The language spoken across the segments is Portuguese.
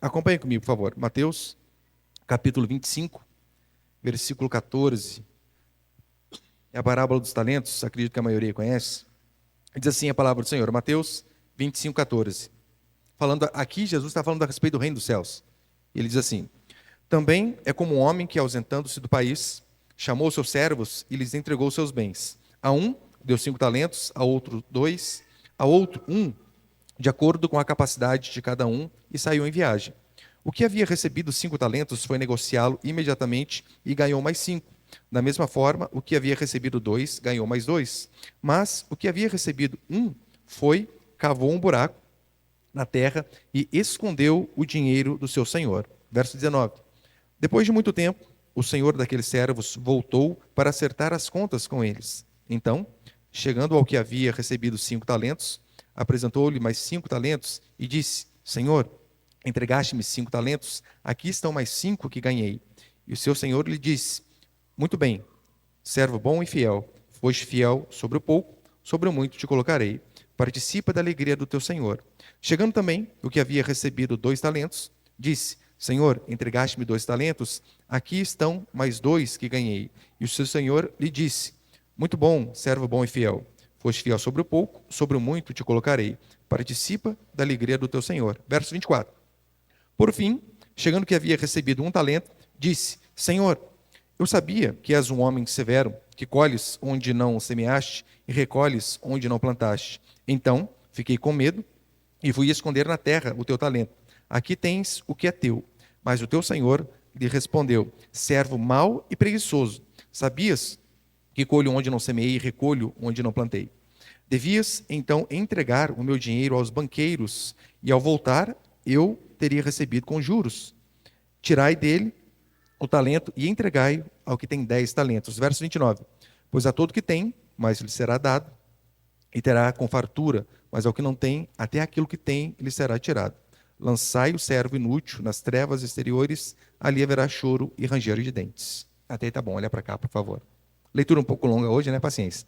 Acompanhe comigo, por favor. Mateus, capítulo 25, versículo 14. É a parábola dos talentos, acredito que a maioria conhece. Diz assim a palavra do Senhor, Mateus 25, 14. Falando aqui, Jesus está falando a respeito do reino dos céus. Ele diz assim: também é como um homem que, ausentando-se do país, chamou seus servos e lhes entregou seus bens. A um deu 5 talentos, a outro 2, a outro 1, de acordo com a capacidade de cada um, e saiu em viagem. O que havia recebido 5 talentos foi negociá-lo imediatamente e ganhou mais 5. Da mesma forma, o que havia recebido 2 ganhou mais 2. Mas o que havia recebido 1 foi, cavou um buraco na terra e escondeu o dinheiro do seu senhor. Verso 19. Depois de muito tempo, o senhor daqueles servos voltou para acertar as contas com eles. Então, chegando ao que havia recebido 5 talentos, apresentou-lhe mais 5 talentos e disse: Senhor, entregaste-me 5 talentos, aqui estão mais 5 que ganhei. E o seu senhor lhe disse: muito bem, servo bom e fiel, foste fiel sobre o pouco, sobre o muito te colocarei. Participa da alegria do teu senhor. Chegando também o que havia recebido 2 talentos, disse: Senhor, entregaste-me 2 talentos, aqui estão mais 2 que ganhei. E o seu senhor lhe disse: muito bom, servo bom e fiel, foste fiel sobre o pouco, sobre o muito te colocarei. Participa da alegria do teu senhor. Verso 24. Por fim, chegando que havia recebido 1 talento, disse: Senhor, eu sabia que és um homem severo, que colhes onde não semeaste e recolhes onde não plantaste. Então, fiquei com medo e fui esconder na terra o teu talento. Aqui tens o que é teu. Mas o teu senhor lhe respondeu: servo mau e preguiçoso, sabias que colho onde não semeei e recolho onde não plantei? Devias, então, entregar o meu dinheiro aos banqueiros, e ao voltar, eu teria recebido com juros. Tirai dele o talento e entregai ao que tem 10 talentos. Verso 29. Pois a todo que tem, mais lhe será dado, e terá com fartura, mas ao que não tem, até aquilo que tem lhe será tirado. Lançai o servo inútil nas trevas exteriores, ali haverá choro e ranger de dentes. Até aí tá bom, olha para cá, por favor. Leitura um pouco longa hoje, né? Paciência.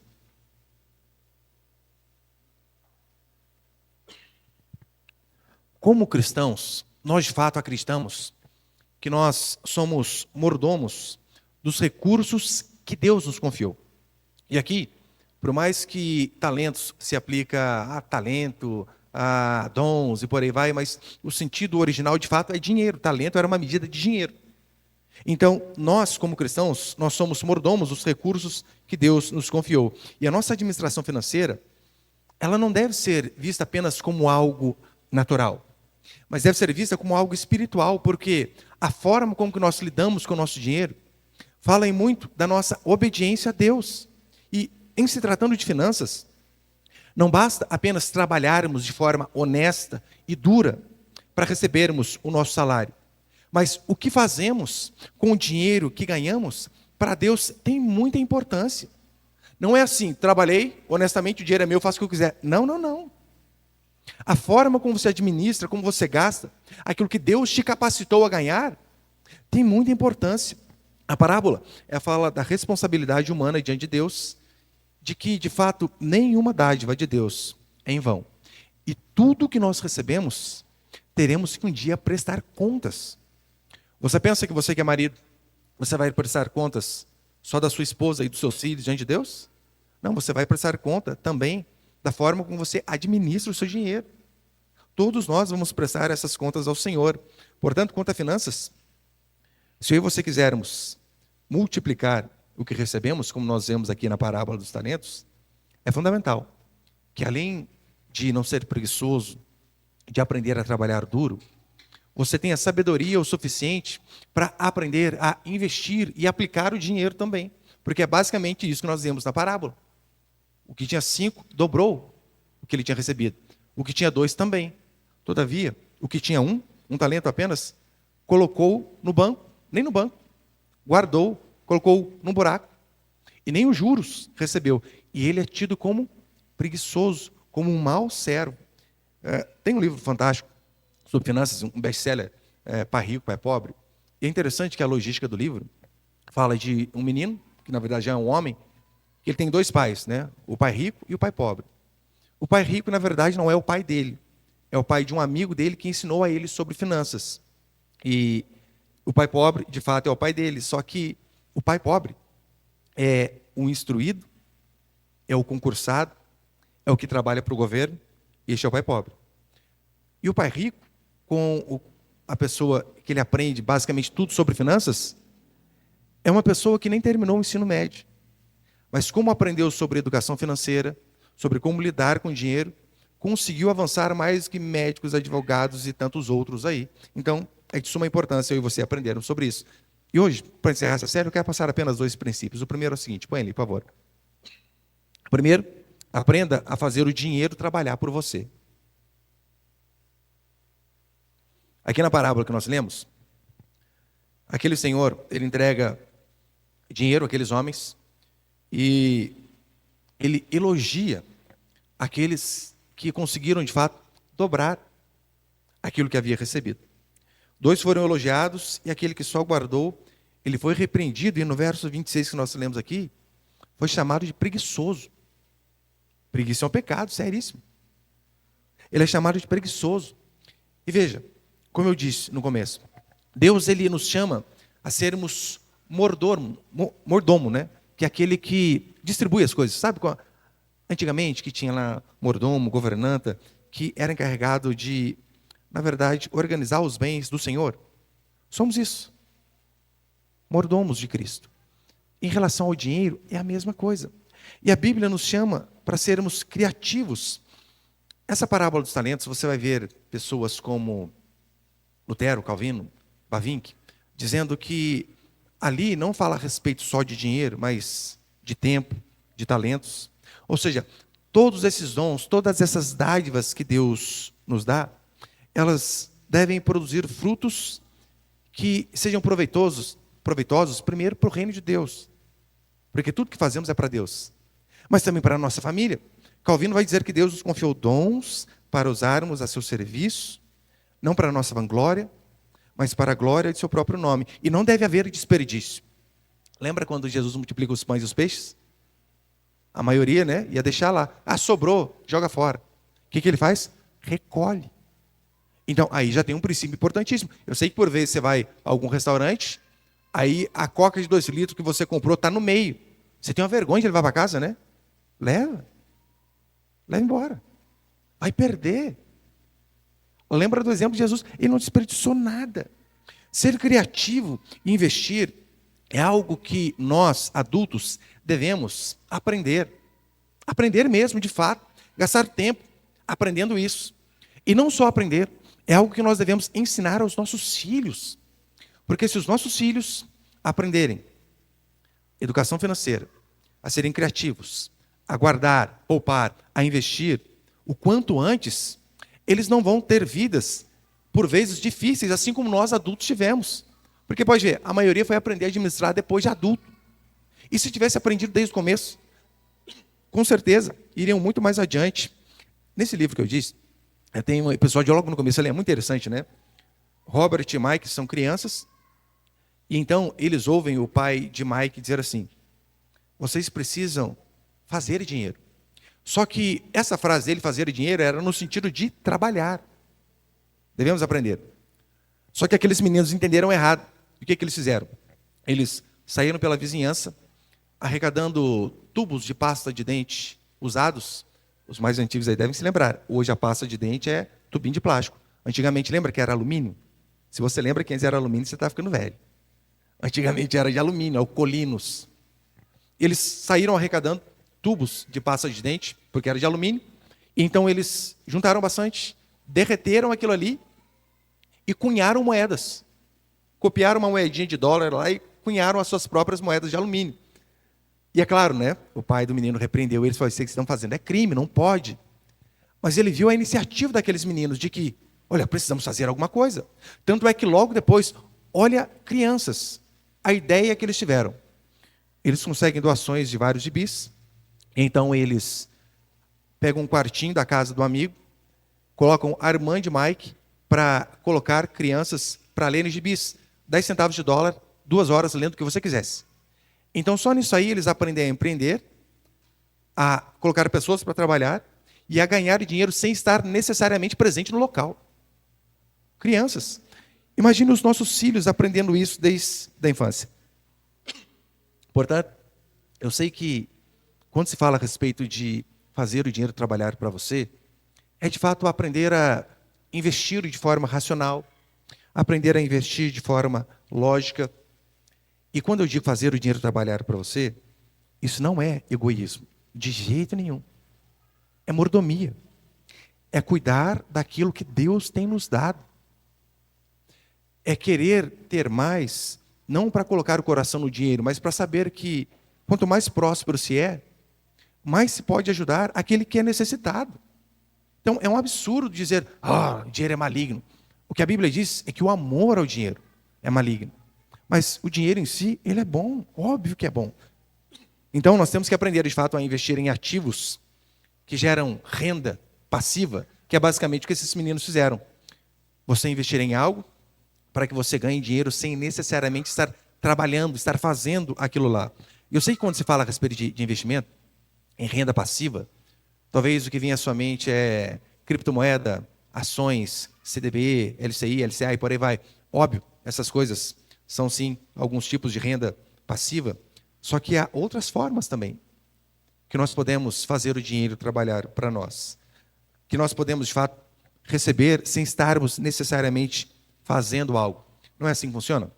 Como cristãos, nós de fato acreditamos que nós somos mordomos dos recursos que Deus nos confiou. E aqui, por mais que talentos se aplica a talento, a dons e por aí vai, mas o sentido original de fato é dinheiro. Talento era uma medida de dinheiro. Então, nós como cristãos, nós somos mordomos dos recursos que Deus nos confiou. E a nossa administração financeira, ela não deve ser vista apenas como algo natural, mas deve ser vista como algo espiritual, porque a forma como que nós lidamos com o nosso dinheiro fala em muito da nossa obediência a Deus. E em se tratando de finanças, não basta apenas trabalharmos de forma honesta e dura para recebermos o nosso salário, mas o que fazemos com o dinheiro que ganhamos, para Deus tem muita importância. Não é assim, trabalhei, honestamente o dinheiro é meu, faço o que eu quiser. Não, não, não. A forma como você administra, como você gasta, aquilo que Deus te capacitou a ganhar, tem muita importância. A parábola fala da responsabilidade humana diante de Deus, de que, de fato, nenhuma dádiva de Deus é em vão. E tudo que nós recebemos, teremos que um dia prestar contas. Você pensa que você que é marido, você vai prestar contas só da sua esposa e dos seus filhos diante de Deus? Não, você vai prestar conta também da forma como você administra o seu dinheiro. Todos nós vamos prestar essas contas ao Senhor. Portanto, quanto a finanças, se eu e você quisermos multiplicar o que recebemos, como nós vemos aqui na parábola dos talentos, é fundamental que, além de não ser preguiçoso, de aprender a trabalhar duro, você tenha sabedoria o suficiente para aprender a investir e aplicar o dinheiro também. Porque é basicamente isso que nós vemos na parábola. O que tinha 5 dobrou o que ele tinha recebido. O que tinha 2 também. Todavia, o que tinha um talento apenas, colocou no banco, nem no banco, guardou, colocou num buraco. E nem os juros recebeu. E ele é tido como preguiçoso, como um mau servo. Tem um livro fantástico sobre finanças, um best-seller, Pai Rico, Pai Pobre. E é interessante que a logística do livro fala de um menino, que na verdade já é um homem, que ele tem 2 pais, né? O pai rico e o pai pobre. O pai rico, na verdade, não é o pai dele. é o pai de um amigo dele que ensinou a ele sobre finanças. E o pai pobre, de fato, é o pai dele. Só que o pai pobre é o instruído, é o concursado, é o que trabalha para o governo. Este é o pai pobre. E o pai rico, a pessoa que ele aprende basicamente tudo sobre finanças, é uma pessoa que nem terminou o ensino médio. Mas como aprendeu sobre educação financeira, sobre como lidar com dinheiro, conseguiu avançar mais que médicos, advogados e tantos outros aí. Então, é de suma importância eu e você aprenderam sobre isso. E hoje, para encerrar essa série, eu quero passar apenas 2 princípios. O primeiro é o seguinte, põe ali, por favor. Primeiro, aprenda a fazer o dinheiro trabalhar por você. Aqui na parábola que nós lemos, aquele senhor, ele entrega dinheiro àqueles homens e ele elogia aqueles que conseguiram, de fato, dobrar aquilo que havia recebido. 2 foram elogiados e aquele que só guardou, ele foi repreendido, e no verso 26 que nós lemos aqui, foi chamado de preguiçoso. Preguiça é um pecado seríssimo. Ele é chamado de preguiçoso. E veja, como eu disse no começo, Deus ele nos chama a sermos mordomo, né? Que é aquele que distribui as coisas. Sabe antigamente que tinha lá mordomo, governanta, que era encarregado de, na verdade, organizar os bens do Senhor? Somos isso. Mordomos de Cristo. Em relação ao dinheiro, é a mesma coisa. E a Bíblia nos chama para sermos criativos. Essa parábola dos talentos, você vai ver pessoas como Lutero, Calvino, Bavinck, dizendo que ali não fala a respeito só de dinheiro, mas de tempo, de talentos. Ou seja, todos esses dons, todas essas dádivas que Deus nos dá, elas devem produzir frutos que sejam proveitosos primeiro para o reino de Deus. Porque tudo que fazemos é para Deus. Mas também para a nossa família. Calvino vai dizer que Deus nos confiou dons para usarmos a seu serviço, não para a nossa vanglória, mas para a glória de seu próprio nome. E não deve haver desperdício. Lembra quando Jesus multiplica os pães e os peixes? A maioria, né, ia deixar lá. Ah, sobrou, joga fora. O que ele faz? Recolhe. Então, aí já tem um princípio importantíssimo. Eu sei que por vezes você vai a algum restaurante, aí a coca de 2 litros que você comprou está no meio. Você tem uma vergonha de levar para casa, né? Leva. Leva embora. Vai perder. Lembra do exemplo de Jesus? Ele não desperdiçou nada. Ser criativo e investir é algo que nós, adultos, devemos aprender. Aprender mesmo, de fato. Gastar tempo aprendendo isso. E não só aprender, é algo que nós devemos ensinar aos nossos filhos. Porque se os nossos filhos aprenderem educação financeira, a serem criativos, a guardar, poupar, a investir, o quanto antes, eles não vão ter vidas, por vezes, difíceis, assim como nós adultos tivemos. Porque pode ver, a maioria foi aprender a administrar depois de adulto. E se tivesse aprendido desde o começo, com certeza, iriam muito mais adiante. Nesse livro que eu disse, tem um episódio logo no começo, ele é muito interessante, né? Robert e Mike são crianças, e então eles ouvem o pai de Mike dizer assim: vocês precisam fazer dinheiro. Só que essa frase dele, fazer dinheiro, era no sentido de trabalhar. Devemos aprender. Só que aqueles meninos entenderam errado. E o que eles fizeram? Eles saíram pela vizinhança, arrecadando tubos de pasta de dente usados. Os mais antigos aí devem se lembrar. Hoje a pasta de dente é tubinho de plástico. Antigamente, lembra que era alumínio? Se você lembra que antes era alumínio, você está ficando velho. Antigamente era de alumínio, alcolinos. Eles saíram arrecadando tubos de pasta de dente, porque era de alumínio. Então eles juntaram bastante, derreteram aquilo ali e cunharam moedas. Copiaram uma moedinha de dólar lá e cunharam as suas próprias moedas de alumínio. E é claro, né? O pai do menino repreendeu eles, falou: isso que vocês estão fazendo é crime, não pode. Mas ele viu a iniciativa daqueles meninos de que, olha, precisamos fazer alguma coisa. Tanto é que logo depois, olha, crianças, a ideia que eles tiveram. Eles conseguem doações de vários gibis. Então eles pegam um quartinho da casa do amigo, colocam a irmã de Mike para colocar crianças para lerem gibis. 10 centavos de dólar, 2 horas lendo o que você quisesse. Então só nisso aí eles aprendem a empreender, a colocar pessoas para trabalhar, e a ganhar dinheiro sem estar necessariamente presente no local. Crianças. Imagine os nossos filhos aprendendo isso desde a infância. Portanto, eu sei que quando se fala a respeito de fazer o dinheiro trabalhar para você, é de fato aprender a investir de forma racional, aprender a investir de forma lógica. E quando eu digo fazer o dinheiro trabalhar para você, isso não é egoísmo, de jeito nenhum. É mordomia. É cuidar daquilo que Deus tem nos dado. É querer ter mais, não para colocar o coração no dinheiro, mas para saber que quanto mais próspero se é, mais se pode ajudar aquele que é necessitado. Então, é um absurdo dizer, dinheiro é maligno. O que a Bíblia diz é que o amor ao dinheiro é maligno. Mas o dinheiro em si, ele é bom, óbvio que é bom. Então, nós temos que aprender, de fato, a investir em ativos que geram renda passiva, que é basicamente o que esses meninos fizeram. Você investir em algo para que você ganhe dinheiro sem necessariamente estar trabalhando, estar fazendo aquilo lá. Eu sei que quando se fala a respeito de investimento em renda passiva, talvez o que vem à sua mente é criptomoeda, ações, CDB, LCI, LCA e por aí vai. Óbvio, essas coisas são sim alguns tipos de renda passiva, só que há outras formas também que nós podemos fazer o dinheiro trabalhar para nós. Que nós podemos, de fato, receber sem estarmos necessariamente fazendo algo. Não é assim que funciona?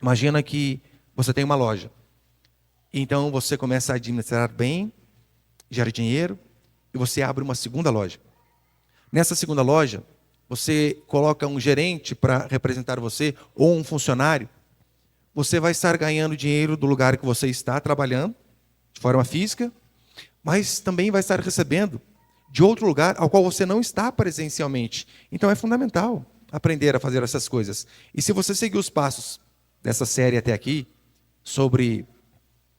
Imagina que você tem uma loja. Então você começa a administrar bem, gera dinheiro, e você abre uma segunda loja. Nessa segunda loja, você coloca um gerente para representar você, ou um funcionário. Você vai estar ganhando dinheiro do lugar que você está trabalhando, de forma física, mas também vai estar recebendo de outro lugar ao qual você não está presencialmente. Então é fundamental aprender a fazer essas coisas. E se você seguir os passos dessa série até aqui, sobre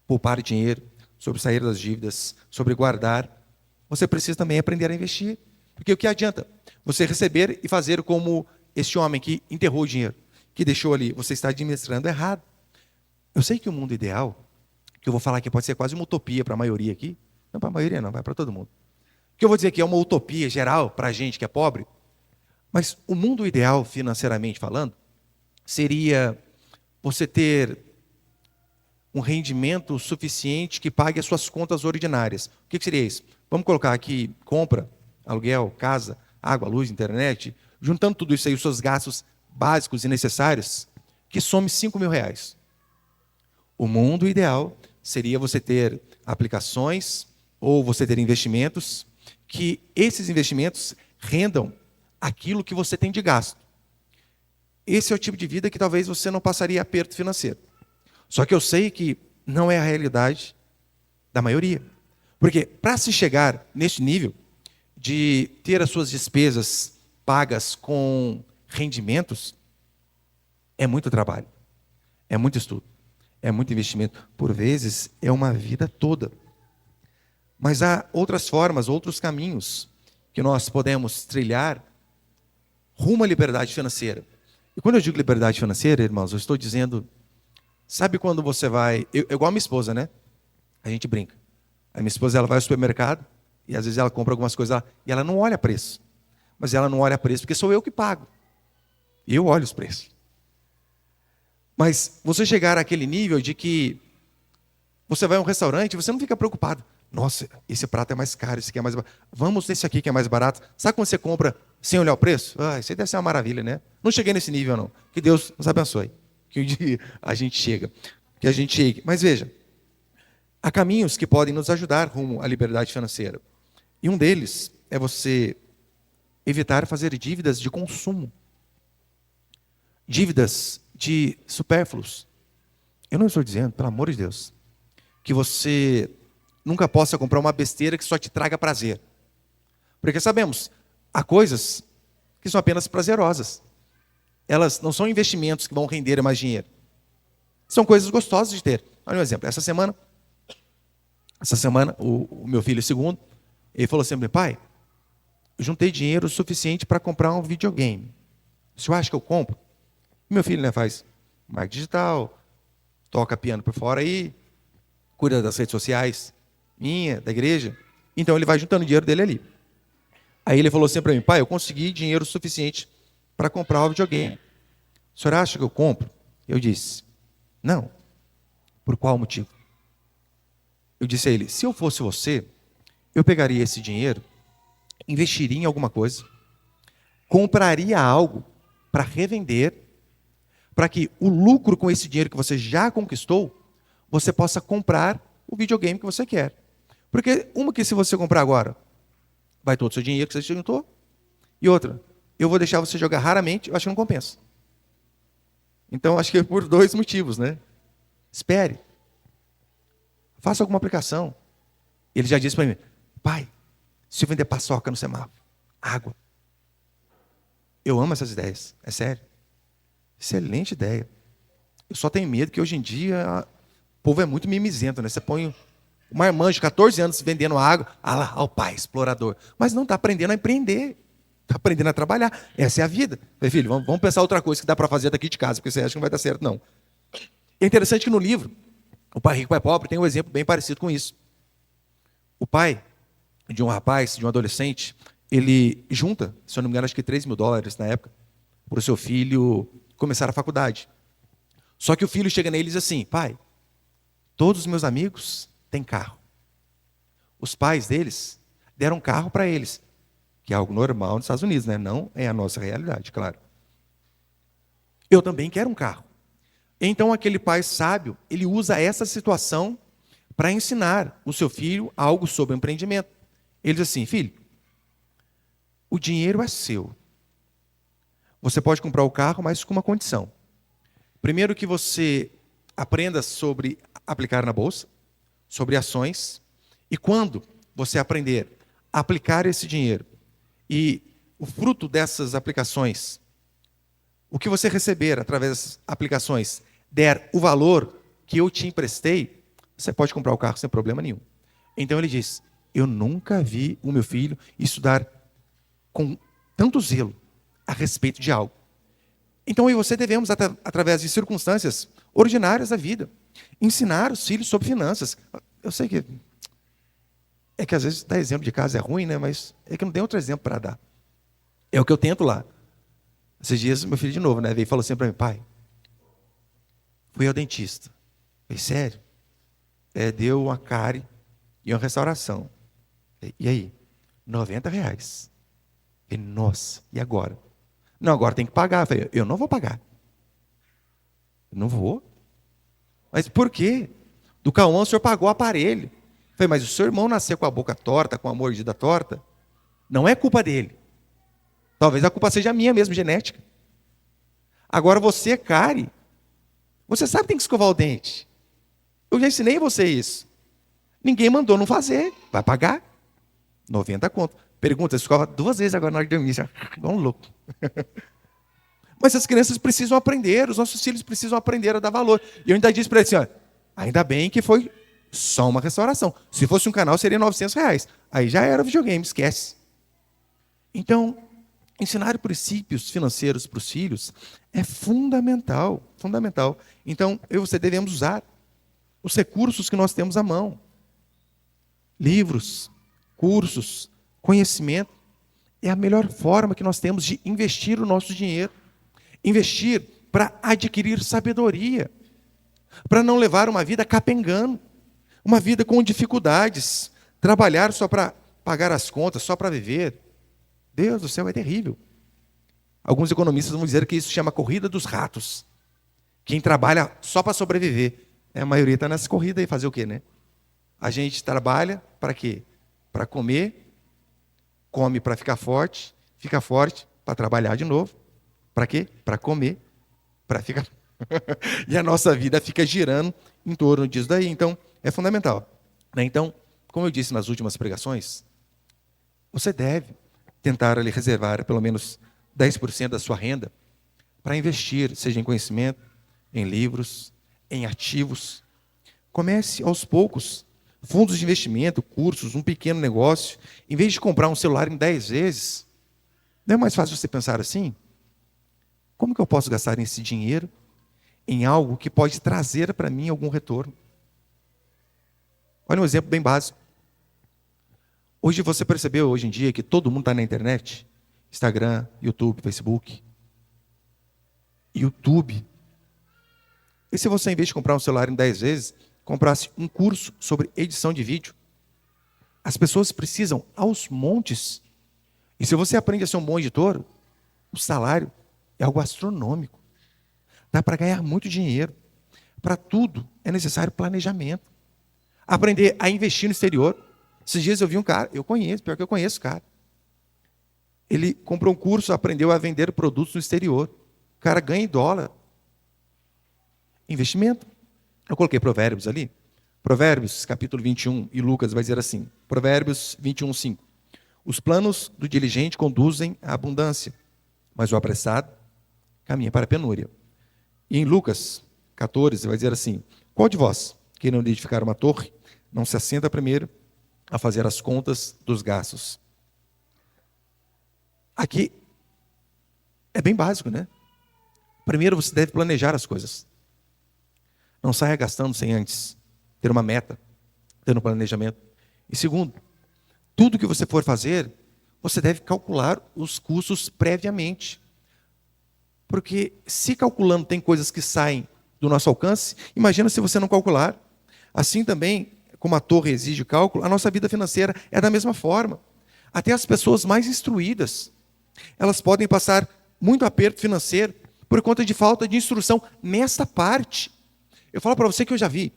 poupar dinheiro, sobre sair das dívidas, sobre guardar, você precisa também aprender a investir. Porque o que adianta você receber e fazer como este homem que enterrou o dinheiro, que deixou ali, você está administrando errado. Eu sei que o mundo ideal, que eu vou falar aqui pode ser quase uma utopia para a maioria aqui, não para a maioria não, vai para todo mundo. O que eu vou dizer aqui é uma utopia geral para a gente que é pobre, mas o mundo ideal, financeiramente falando, seria você ter um rendimento suficiente que pague as suas contas ordinárias. O que seria isso? Vamos colocar aqui compra, aluguel, casa, água, luz, internet, juntando tudo isso aí, os seus gastos básicos e necessários, que some R$5.000. O mundo ideal seria você ter aplicações ou você ter investimentos, que esses investimentos rendam aquilo que você tem de gasto. Esse é o tipo de vida que talvez você não passaria aperto financeiro. Só que eu sei que não é a realidade da maioria. Porque para se chegar neste nível de ter as suas despesas pagas com rendimentos, é muito trabalho, é muito estudo, é muito investimento. Por vezes, é uma vida toda. Mas há outras formas, outros caminhos que nós podemos trilhar rumo à liberdade financeira. E quando eu digo liberdade financeira, irmãos, eu estou dizendo, sabe quando você vai, igual a minha esposa, né? A gente brinca. A minha esposa, ela vai ao supermercado e às vezes ela compra algumas coisas lá e ela não olha preço. Mas ela não olha preço porque sou eu que pago. E eu olho os preços. Mas você chegar àquele nível de que você vai a um restaurante e você não fica preocupado. Nossa, esse prato é mais caro, esse aqui é mais barato. Vamos nesse aqui que é mais barato. Sabe quando você compra sem olhar o preço? Isso aí deve ser uma maravilha, né? Não cheguei nesse nível, não. Que Deus nos abençoe. Que um dia a gente chega. Que a gente chegue. Mas veja, há caminhos que podem nos ajudar rumo à liberdade financeira. E um deles é você evitar fazer dívidas de consumo. Dívidas de supérfluos. Eu não estou dizendo, pelo amor de Deus, que você nunca possa comprar uma besteira que só te traga prazer. Porque sabemos, há coisas que são apenas prazerosas. Elas não são investimentos que vão render mais dinheiro. São coisas gostosas de ter. Olha um exemplo. Essa semana, o meu filho segundo, ele falou assim, pai, eu juntei dinheiro suficiente para comprar um videogame. O senhor acha que eu compro? Meu filho, né, faz marketing digital, toca piano por fora aí, cuida das redes sociais, minha, da igreja. Então ele vai juntando o dinheiro dele ali. Aí ele falou assim para mim: pai, eu consegui dinheiro suficiente para comprar o videogame. O senhor acha que eu compro? Eu disse: não. Por qual motivo? Eu disse a ele: se eu fosse você, eu pegaria esse dinheiro, investiria em alguma coisa, compraria algo para revender, para que o lucro com esse dinheiro que você já conquistou, você possa comprar o videogame que você quer. Porque uma que se você comprar agora, vai todo o seu dinheiro que você juntou, e outra, eu vou deixar você jogar raramente, eu acho que não compensa. Então, acho que é por dois motivos, né? Espere. Faça alguma aplicação. Ele já disse para mim: pai, se eu vender paçoca no semáforo, água. Eu amo essas ideias, é sério. Excelente ideia. Eu só tenho medo que hoje em dia o povo é muito mimizento, né? Você põe uma irmã de 14 anos vendendo água, lá, o pai, explorador. Mas não, está aprendendo a empreender. Está aprendendo a trabalhar. Essa é a vida. Falei: filho, vamos pensar outra coisa que dá para fazer daqui de casa, porque você acha que não vai dar certo, não. É interessante que no livro, O Pai Rico, Pai Pobre, tem um exemplo bem parecido com isso. O pai de um rapaz, de um adolescente, ele junta, se eu não me engano, acho que $3.000 na época, para o seu filho começar a faculdade. Só que o filho chega nele e diz assim: pai, todos os meus amigos têm carro. Os pais deles deram carro para eles, que é algo normal nos Estados Unidos, né? Não é a nossa realidade, claro. Eu também quero um carro. Então aquele pai sábio, ele usa essa situação para ensinar o seu filho algo sobre empreendimento. Ele diz assim: filho, o dinheiro é seu. Você pode comprar o carro, mas com uma condição. Primeiro, que você aprenda sobre aplicar na bolsa, sobre ações, e quando você aprender a aplicar esse dinheiro e o fruto dessas aplicações, o que você receber através dessas aplicações, der o valor que eu te emprestei, você pode comprar o carro sem problema nenhum. Então ele diz: eu nunca vi o meu filho estudar com tanto zelo a respeito de algo. Então eu e você devemos, através de circunstâncias ordinárias da vida, ensinar os filhos sobre finanças. Eu sei que às vezes dar exemplo de casa é ruim, né? Mas é que não tem outro exemplo para dar. É o que eu tento lá. Esses dias meu filho de novo, né, veio e falou assim para mim: pai, fui ao dentista. Eu falei: sério? Deu uma cárie e uma restauração. E aí? R$ 90. Eu falei: nossa, e agora? Não, agora tem que pagar. Eu falei: eu não vou pagar. Eu não vou. Mas por quê? Do Cauã o senhor pagou o aparelho. Eu falei: mas o seu irmão nasceu com a boca torta, com a mordida torta? Não é culpa dele. Talvez a culpa seja minha mesmo, genética. Agora você é cárie. Você sabe que tem que escovar o dente. Eu já ensinei você isso. Ninguém mandou não fazer. Vai pagar. 90 conto. Pergunta: escova 2 vezes agora na hora de dormir. Igual um louco. Mas as crianças precisam aprender. Os nossos filhos precisam aprender a dar valor. E eu ainda disse para ele assim: ainda bem que foi só uma restauração. Se fosse um canal, seria R$ 900. Aí já era o videogame, esquece. Então, ensinar princípios financeiros para os filhos é fundamental, fundamental. Então, eu e você devemos usar os recursos que nós temos à mão. Livros, cursos, conhecimento. É a melhor forma que nós temos de investir o nosso dinheiro. Investir para adquirir sabedoria. Para não levar uma vida capengando. Uma vida com dificuldades. Trabalhar só para pagar as contas, só para viver. Deus do céu, é terrível. Alguns economistas vão dizer que isso chama corrida dos ratos. Quem trabalha só para sobreviver. A maioria está nessa corrida e fazer o quê, né? A gente trabalha para quê? Para comer, come para ficar forte, fica forte para trabalhar de novo. Para quê? Para comer, para ficar... E a nossa vida fica girando em torno disso daí. Então, é fundamental. Então, como eu disse nas últimas pregações, você deve tentar ali reservar pelo menos 10% da sua renda para investir, seja em conhecimento, em livros, em ativos. Comece aos poucos. Fundos de investimento, cursos, um pequeno negócio. Em vez de comprar um celular em 10 vezes, não é mais fácil você pensar assim? Como que eu posso gastar esse dinheiro em algo que pode trazer para mim algum retorno? Olha um exemplo bem básico. Hoje você percebeu, hoje em dia, que todo mundo está na internet? Instagram, YouTube, Facebook. YouTube. E se você, em vez de comprar um celular em 10 vezes, comprasse um curso sobre edição de vídeo? As pessoas precisam aos montes. E se você aprende a ser um bom editor, o salário é algo astronômico. Dá para ganhar muito dinheiro. Para tudo é necessário planejamento. Aprender a investir no exterior. Esses dias eu vi um cara, pior que eu conheço o cara. Ele comprou um curso, aprendeu a vender produtos no exterior. O cara ganha em dólar. Investimento. Eu coloquei Provérbios ali. Provérbios, capítulo 21, e Lucas vai dizer assim. Provérbios 21, 5. Os planos do diligente conduzem à abundância, mas o apressado caminha para a penúria. E em Lucas 14 vai dizer assim. Qual de vós, querendo edificar uma torre, não se assenta primeiro a fazer as contas dos gastos? Aqui é bem básico, né? Primeiro você deve planejar as coisas. Não saia gastando sem antes ter uma meta, ter um planejamento. E segundo, tudo que você for fazer, você deve calcular os custos previamente. Porque se calculando tem coisas que saem do nosso alcance, imagina se você não calcular. Assim também, como a torre exige cálculo, a nossa vida financeira é da mesma forma. Até as pessoas mais instruídas, elas podem passar muito aperto financeiro por conta de falta de instrução nesta parte. Eu falo para você que eu já vi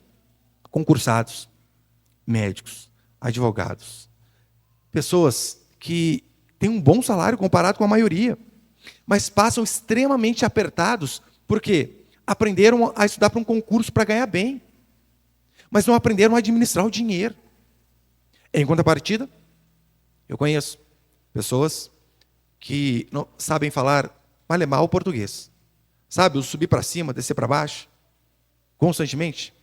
concursados, médicos, advogados, pessoas que têm um bom salário comparado com a maioria, mas passam extremamente apertados porque aprenderam a estudar para um concurso para ganhar bem, mas não aprenderam a administrar o dinheiro. Em contrapartida, eu conheço pessoas que não sabem falar mal o português. Sabe, o subir para cima, descer para baixo, constantemente.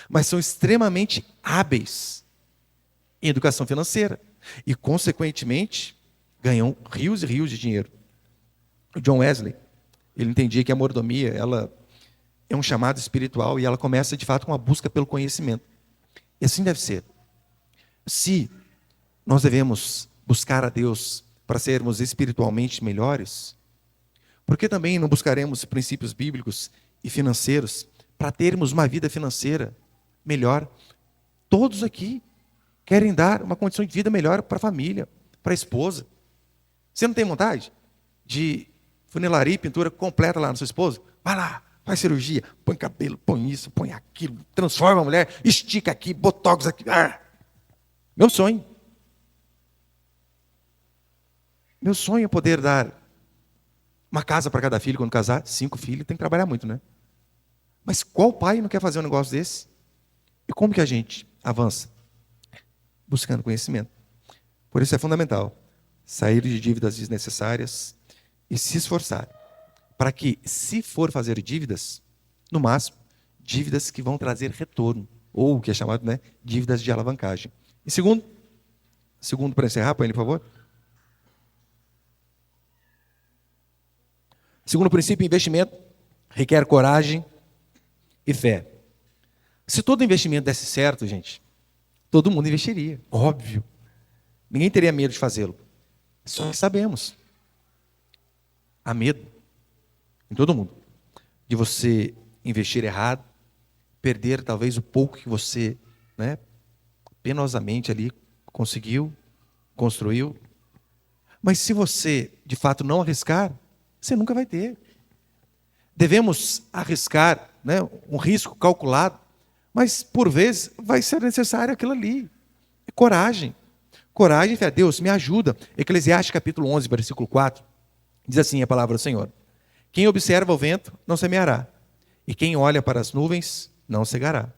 Mas são extremamente hábeis em educação financeira. E, consequentemente, ganham rios e rios de dinheiro. O John Wesley, ele entendia que a mordomia, ela é um chamado espiritual e ela começa, de fato, com a busca pelo conhecimento. E assim deve ser. Se nós devemos buscar a Deus para sermos espiritualmente melhores, por que também não buscaremos princípios bíblicos e financeiros para termos uma vida financeira melhor? Todos aqui querem dar uma condição de vida melhor para a família, para a esposa. Você não tem vontade de funilaria e pintura completa lá na sua esposa? Vai lá, faz cirurgia, põe cabelo, põe isso, põe aquilo, transforma a mulher, estica aqui, botox aqui. Meu sonho. Meu sonho é poder dar uma casa para cada filho quando casar. 5 filhos, tem que trabalhar muito, né? Mas qual pai não quer fazer um negócio desse? E como que a gente avança? Buscando conhecimento. Por isso é fundamental sair de dívidas desnecessárias e se esforçar para que, se for fazer dívidas, no máximo, dívidas que vão trazer retorno, ou o que é chamado, né, dívidas de alavancagem. E segundo para encerrar, põe ele, por favor. Segundo princípio, investimento requer coragem e fé. Se todo investimento desse certo, gente, todo mundo investiria, óbvio. Ninguém teria medo de fazê-lo. Só que sabemos, há medo em todo mundo de você investir errado, perder talvez o pouco que você, né, penosamente ali conseguiu, construiu. Mas se você, de fato, não arriscar, você nunca vai ter. Devemos arriscar, né, um risco calculado, mas por vezes vai ser necessário aquilo ali. Coragem. Coragem, fé. Deus, me ajuda. Eclesiastes capítulo 11, versículo 4, diz assim a palavra do Senhor. Quem observa o vento não semeará, e quem olha para as nuvens não cegará.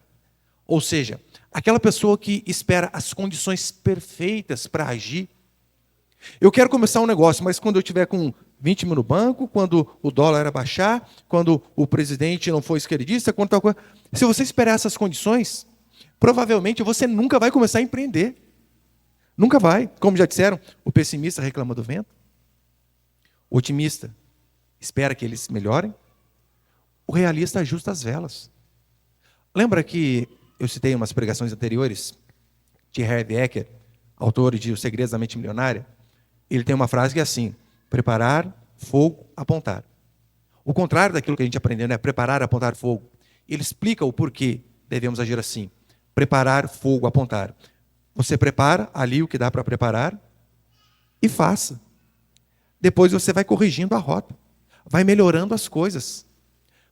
Ou seja, aquela pessoa que espera as condições perfeitas para agir. Eu quero começar um negócio, mas quando eu tiver com 20 mil no banco, quando o dólar abaixar, quando o presidente não for esquerdista, quando tal coisa. Se você esperar essas condições, provavelmente você nunca vai começar a empreender. Nunca vai. Como já disseram, o pessimista reclama do vento. O otimista espera que eles melhorem. O realista ajusta as velas. Lembra que eu citei umas pregações anteriores de Harry Eker, autor de Os Segredos da Mente Milionária, ele tem uma frase que é assim: preparar, fogo, apontar. O contrário daquilo que a gente aprendeu, né? Preparar, apontar, fogo. Ele explica o porquê devemos agir assim. Preparar, fogo, apontar. Você prepara ali o que dá para preparar e faça. Depois você vai corrigindo a rota, vai melhorando as coisas.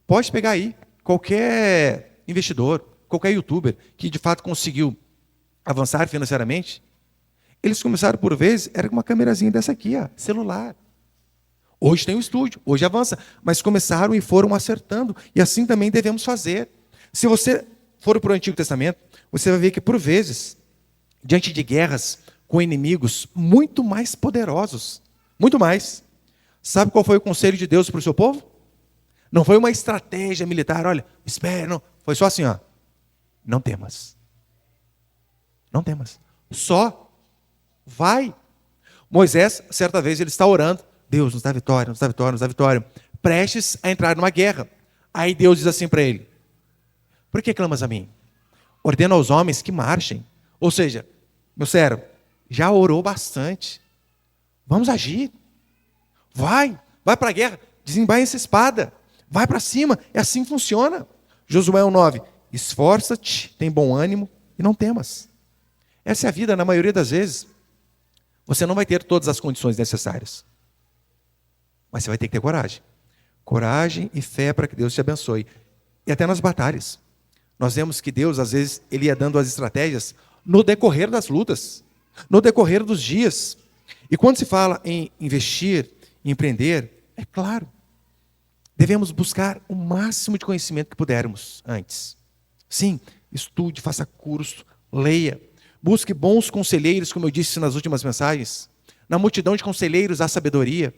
Pode pegar aí qualquer investidor, qualquer youtuber que de fato conseguiu avançar financeiramente. Eles começaram por vezes, era com uma câmerazinha dessa aqui, ó, celular. Hoje tem um estúdio, hoje avança, mas começaram e foram acertando, e assim também devemos fazer. Se você for para o Antigo Testamento, você vai ver que por vezes, diante de guerras com inimigos muito mais poderosos, muito mais, sabe qual foi o conselho de Deus para o seu povo? Não foi uma estratégia militar, olha, espere, não. Foi só assim, ó, não temas. Não temas. Só vai. Moisés, certa vez, ele está orando, Deus, nos dá vitória, nos dá vitória, nos dá vitória. Prestes a entrar numa guerra. Aí Deus diz assim para ele: por que clamas a mim? Ordena aos homens que marchem. Ou seja, meu servo, já orou bastante. Vamos agir. Vai para a guerra, desembainha essa espada. Vai para cima, é assim que funciona. Josué 1,9: esforça-te, tem bom ânimo e não temas. Essa é a vida, na maioria das vezes. Você não vai ter todas as condições necessárias. Mas você vai ter que ter coragem. Coragem e fé para que Deus te abençoe. E até nas batalhas. Nós vemos que Deus, às vezes, Ele ia dando as estratégias no decorrer das lutas, no decorrer dos dias. E quando se fala em investir, em empreender, é claro, devemos buscar o máximo de conhecimento que pudermos antes. Sim, estude, faça curso, leia. Busque bons conselheiros, como eu disse nas últimas mensagens. Na multidão de conselheiros há sabedoria.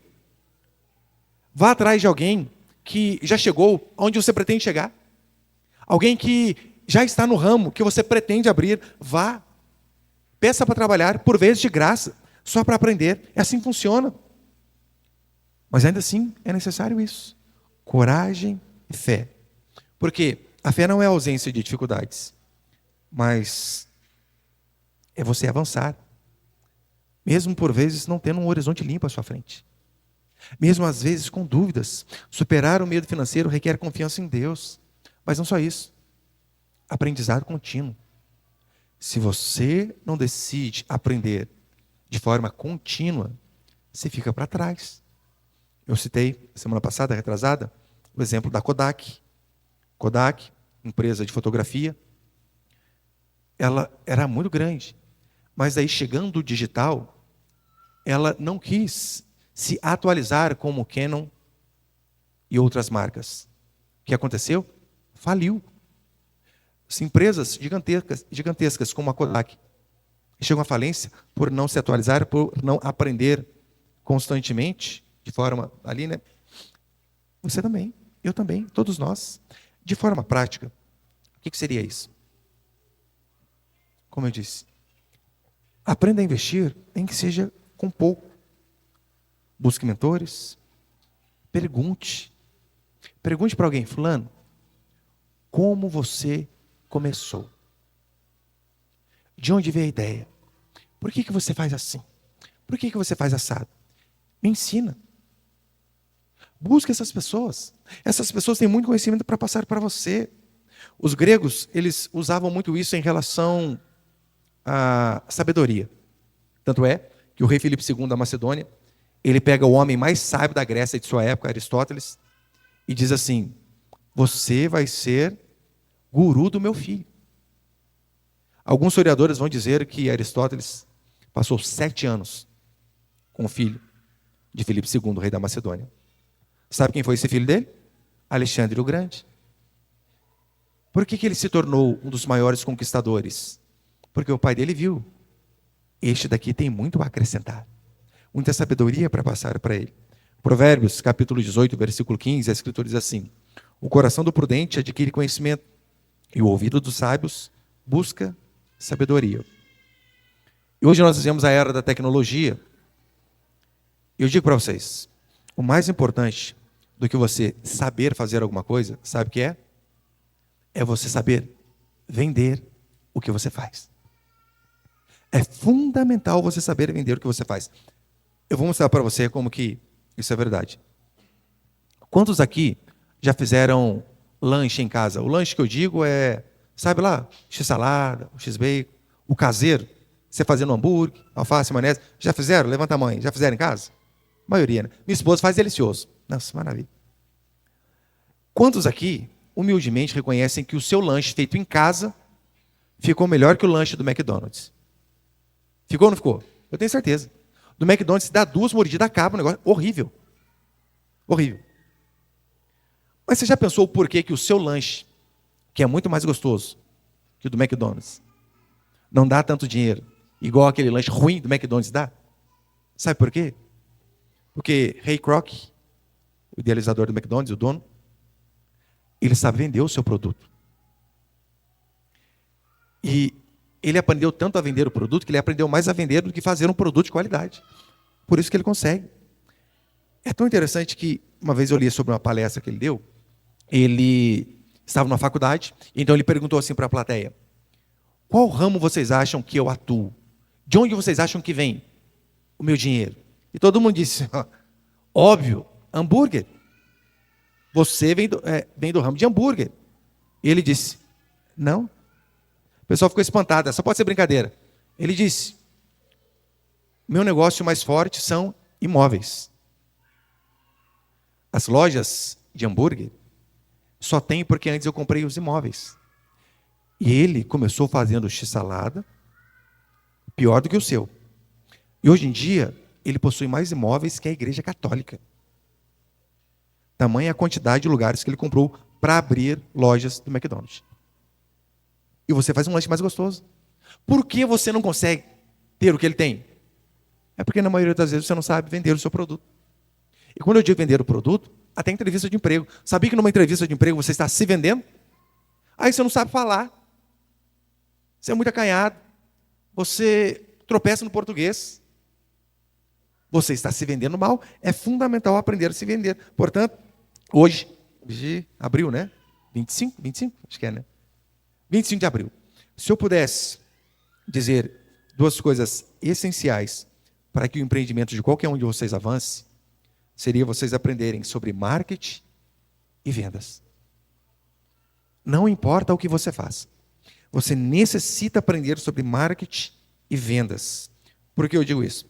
Vá atrás de alguém que já chegou onde você pretende chegar. Alguém que já está no ramo que você pretende abrir. Vá. Peça para trabalhar, por vezes de graça, só para aprender. É assim que funciona. Mas ainda assim é necessário isso. Coragem e fé. Porque a fé não é a ausência de dificuldades, mas é você avançar. Mesmo por vezes não tendo um horizonte limpo à sua frente. Mesmo às vezes com dúvidas. Superar o medo financeiro requer confiança em Deus. Mas não só isso. Aprendizado contínuo. Se você não decide aprender de forma contínua, você fica para trás. Eu citei semana passada, retrasada, o exemplo da Kodak. Kodak, empresa de fotografia, ela era muito grande. Mas aí, chegando o digital, ela não quis se atualizar como Canon e outras marcas. O que aconteceu? Faliu. As empresas gigantescas como a Kodak chegam à falência por não se atualizar, por não aprender constantemente, de forma ali, né? Você também, eu também, todos nós. De forma prática, o que seria isso? Como eu disse, aprenda a investir em que seja com pouco. Busque mentores. Pergunte. Pergunte para alguém, fulano, como você começou? De onde veio a ideia? Por que você faz assim? Por que você faz assado? Me ensina. Busque essas pessoas. Essas pessoas têm muito conhecimento para passar para você. Os gregos, eles usavam muito isso em relação à sabedoria. Tanto é que o rei Filipe II da Macedônia, ele pega o homem mais sábio da Grécia de sua época, Aristóteles, e diz assim: você vai ser guru do meu filho. Alguns historiadores vão dizer que Aristóteles passou 7 anos com o filho de Filipe II, rei da Macedônia. Sabe quem foi esse filho dele? Alexandre o Grande. Por que ele se tornou um dos maiores conquistadores? Porque o pai dele viu: este daqui tem muito a acrescentar, muita sabedoria para passar para ele. Provérbios, capítulo 18, versículo 15, a escritura diz assim: o coração do prudente adquire conhecimento, e o ouvido dos sábios busca sabedoria. E hoje nós vivemos a era da tecnologia. Eu digo para vocês, o mais importante do que você saber fazer alguma coisa, sabe o que é? É você saber vender o que você faz. É fundamental você saber vender o que você faz. Eu vou mostrar para você como que isso é verdade. Quantos aqui já fizeram lanche em casa? O lanche que eu digo é, sabe lá, x-salada, o x-bacon, o caseiro. Você fazendo hambúrguer, alface, maionese. Já fizeram? Levanta a mão. Já fizeram em casa? A maioria, né? Minha esposa faz delicioso. Nossa, maravilha. Quantos aqui, humildemente, reconhecem que o seu lanche feito em casa ficou melhor que o lanche do McDonald's? Ficou ou não ficou? Eu tenho certeza. Do McDonald's, dá 2 mordidas, acaba o negócio. Horrível. Horrível. Mas você já pensou o porquê que o seu lanche, que é muito mais gostoso que o do McDonald's, não dá tanto dinheiro, igual aquele lanche ruim do McDonald's dá? Sabe por quê? Porque Ray Kroc, o idealizador do McDonald's, o dono, ele sabe vender o seu produto. E ele aprendeu tanto a vender o produto que ele aprendeu mais a vender do que fazer um produto de qualidade. Por isso que ele consegue. É tão interessante que uma vez eu li sobre uma palestra que ele deu. Ele estava na faculdade, então ele perguntou assim para a plateia: qual ramo vocês acham que eu atuo? De onde vocês acham que vem o meu dinheiro? E todo mundo disse: óbvio, hambúrguer. Você vem do ramo de hambúrguer. E ele disse: não. O pessoal ficou espantado, só pode ser brincadeira. Ele disse: meu negócio mais forte são imóveis. As lojas de hambúrguer só tem porque antes eu comprei os imóveis. E ele começou fazendo x-salada, pior do que o seu. E hoje em dia, ele possui mais imóveis que a Igreja Católica. Tamanha a quantidade de lugares que ele comprou para abrir lojas do McDonald's. E você faz um lanche mais gostoso. Por que você não consegue ter o que ele tem? É porque na maioria das vezes você não sabe vender o seu produto. E quando eu digo vender o produto, até entrevista de emprego. Sabia que numa entrevista de emprego você está se vendendo? Aí você não sabe falar. Você é muito acanhado. Você tropeça no português. Você está se vendendo mal. É fundamental aprender a se vender. Portanto, hoje de abril, né? 25? Acho que é, né? 25 de abril. Se eu pudesse dizer 2 coisas essenciais para que o empreendimento de qualquer um de vocês avance, seria vocês aprenderem sobre marketing e vendas. Não importa o que você faz. Você necessita aprender sobre marketing e vendas. Por que eu digo isso?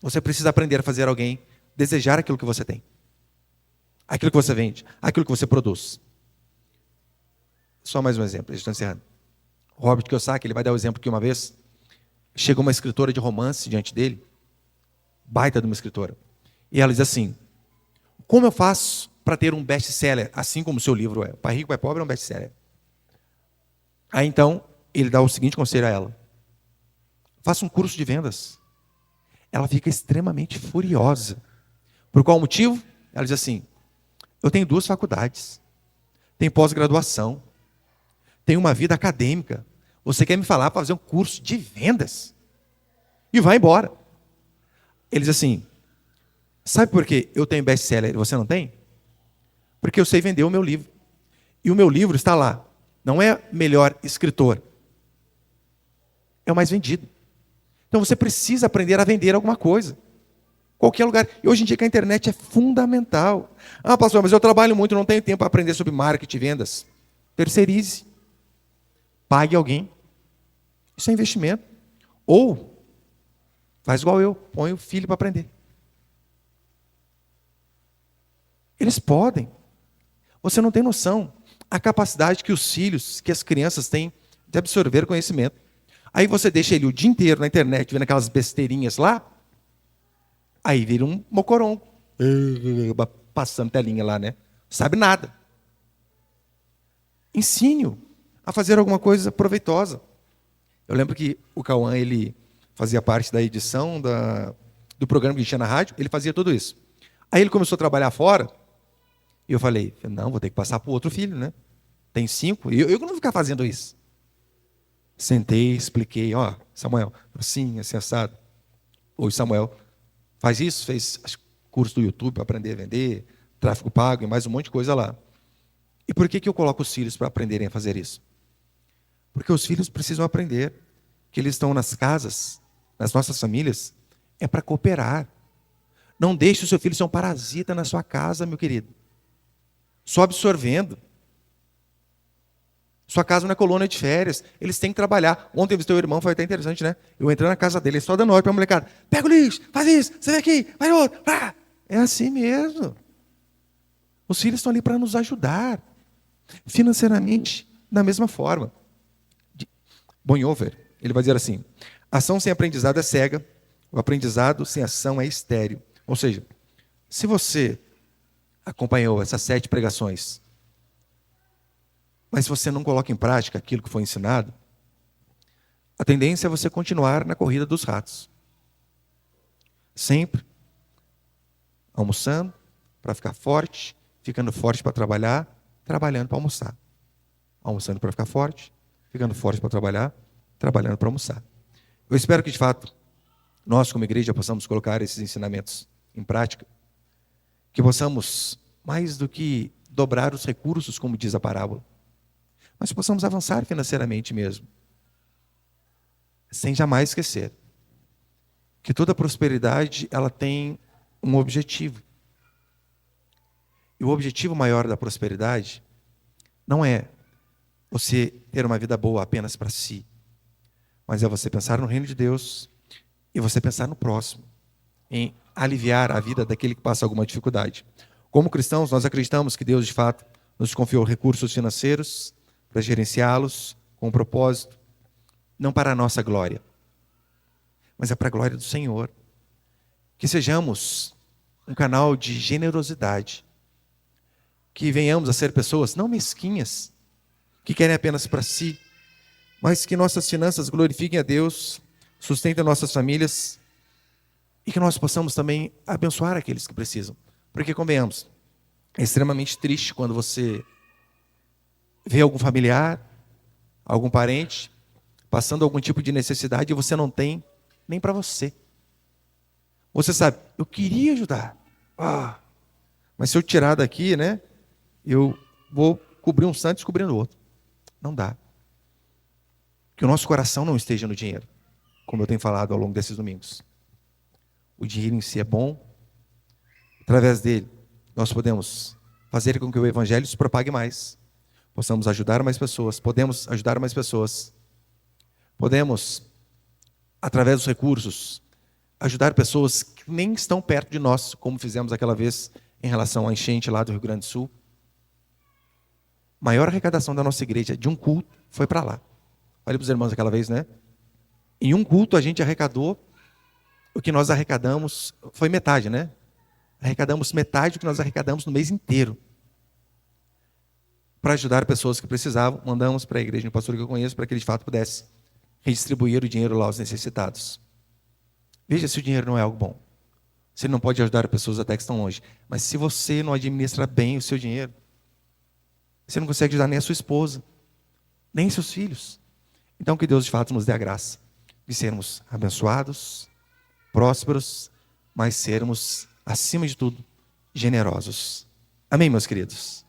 Você precisa aprender a fazer alguém desejar aquilo que você tem. Aquilo que você vende, aquilo que você produz. Só mais um exemplo, estou encerrando. Robert Kiyosaki, ele vai dar o exemplo que uma vez chegou uma escritora de romance diante dele, baita de uma escritora, e ela diz assim: como eu faço para ter um best-seller, assim como o seu livro é? Pai Rico, Pai Pobre é um best-seller. Aí então, ele dá o seguinte conselho a ela: faça um curso de vendas. Ela fica extremamente furiosa. Por qual motivo? Ela diz assim: eu tenho 2 faculdades, tenho pós-graduação, tenho uma vida acadêmica. Você quer me falar para fazer um curso de vendas? E vai embora. Ele diz assim: sabe por que eu tenho best-seller e você não tem? Porque eu sei vender o meu livro. E o meu livro está lá. Não é melhor escritor. É o mais vendido. Então você precisa aprender a vender alguma coisa. Qualquer lugar. E hoje em dia que a internet é fundamental. Ah, pastor, mas eu trabalho muito, não tenho tempo para aprender sobre marketing e vendas. Terceirize. Pague alguém. Isso é investimento. Ou, faz igual eu, põe o filho para aprender. Eles podem. Você não tem noção a capacidade que os filhos, que as crianças têm de absorver conhecimento. Aí você deixa ele o dia inteiro na internet, vendo aquelas besteirinhas lá, aí vira um mocorongo, passando telinha lá, né? Sabe nada. Ensine-o a fazer alguma coisa proveitosa. Eu lembro que o Cauã, ele fazia parte da edição do programa que tinha na rádio, ele fazia tudo isso. Aí ele começou a trabalhar fora, e eu falei, não, vou ter que passar para o outro filho, né? Tem 5, e eu não vou ficar fazendo isso. Sentei, expliquei, ó, Samuel, assim, assim, assado. Oi, Samuel, faz isso, fez curso do YouTube para aprender a vender, tráfego pago e mais um monte de coisa lá. E por que eu coloco os filhos para aprenderem a fazer isso? Porque os filhos precisam aprender que eles estão nas casas nas nossas famílias é para cooperar. Não deixe o seu filho ser um parasita na sua casa, meu querido. Só absorvendo. Sua casa não é colônia de férias. Eles têm que trabalhar. Ontem eu visitei o irmão, foi até interessante, né? Eu entrei na casa dele, só dando ordem para a molecada. Pega o lixo, faz isso, você vem aqui, vai outro. Ah! É assim mesmo. Os filhos estão ali para nos ajudar. Financeiramente, da mesma forma. Bonhoeffer, ele vai dizer assim: ação sem aprendizado é cega, o aprendizado sem ação é estéril. Ou seja, se você acompanhou essas 7 pregações, mas se você não coloca em prática aquilo que foi ensinado, a tendência é você continuar na corrida dos ratos. Sempre almoçando para ficar forte, ficando forte para trabalhar, trabalhando para almoçar. Almoçando para ficar forte, ficando forte para trabalhar, trabalhando para almoçar. Eu espero que, de fato, nós, como igreja, possamos colocar esses ensinamentos em prática, que possamos, mais do que dobrar os recursos, como diz a parábola, mas possamos avançar financeiramente mesmo, sem jamais esquecer que toda prosperidade ela tem um objetivo. E o objetivo maior da prosperidade não é você ter uma vida boa apenas para si, mas é você pensar no reino de Deus e você pensar no próximo, em aliviar a vida daquele que passa alguma dificuldade. Como cristãos, nós acreditamos que Deus, de fato, nos confiou recursos financeiros para gerenciá-los com um propósito, não para a nossa glória, mas é para a glória do Senhor. Que sejamos um canal de generosidade, que venhamos a ser pessoas não mesquinhas, que querem apenas para si, mas que nossas finanças glorifiquem a Deus, sustentem nossas famílias e que nós possamos também abençoar aqueles que precisam. Porque, convenhamos, é extremamente triste quando você vê algum familiar, algum parente, passando algum tipo de necessidade e você não tem nem para você. Você sabe, eu queria ajudar, mas se eu tirar daqui, né, eu vou cobrir um santo descobrindo o outro. Não dá. Que o nosso coração não esteja no dinheiro, como eu tenho falado ao longo desses domingos. O dinheiro em si é bom. Através dele, nós podemos fazer com que o evangelho se propague mais. Possamos ajudar mais pessoas. Podemos ajudar mais pessoas. Podemos, através dos recursos, ajudar pessoas que nem estão perto de nós, como fizemos aquela vez em relação à enchente lá do Rio Grande do Sul. A maior arrecadação da nossa igreja de um culto foi para lá. Falei para os irmãos aquela vez, né? Em um culto a gente arrecadou, o que nós arrecadamos foi metade, né? Arrecadamos metade do que nós arrecadamos no mês inteiro. Para ajudar pessoas que precisavam, mandamos para a igreja de um pastor que eu conheço, para que ele de fato pudesse redistribuir o dinheiro lá aos necessitados. Veja se o dinheiro não é algo bom. Você não pode ajudar pessoas até que estão longe. Mas se você não administra bem o seu dinheiro, você não consegue ajudar nem a sua esposa, nem seus filhos. Então que Deus de fato nos dê a graça de sermos abençoados, prósperos, mas sermos, acima de tudo, generosos. Amém, meus queridos?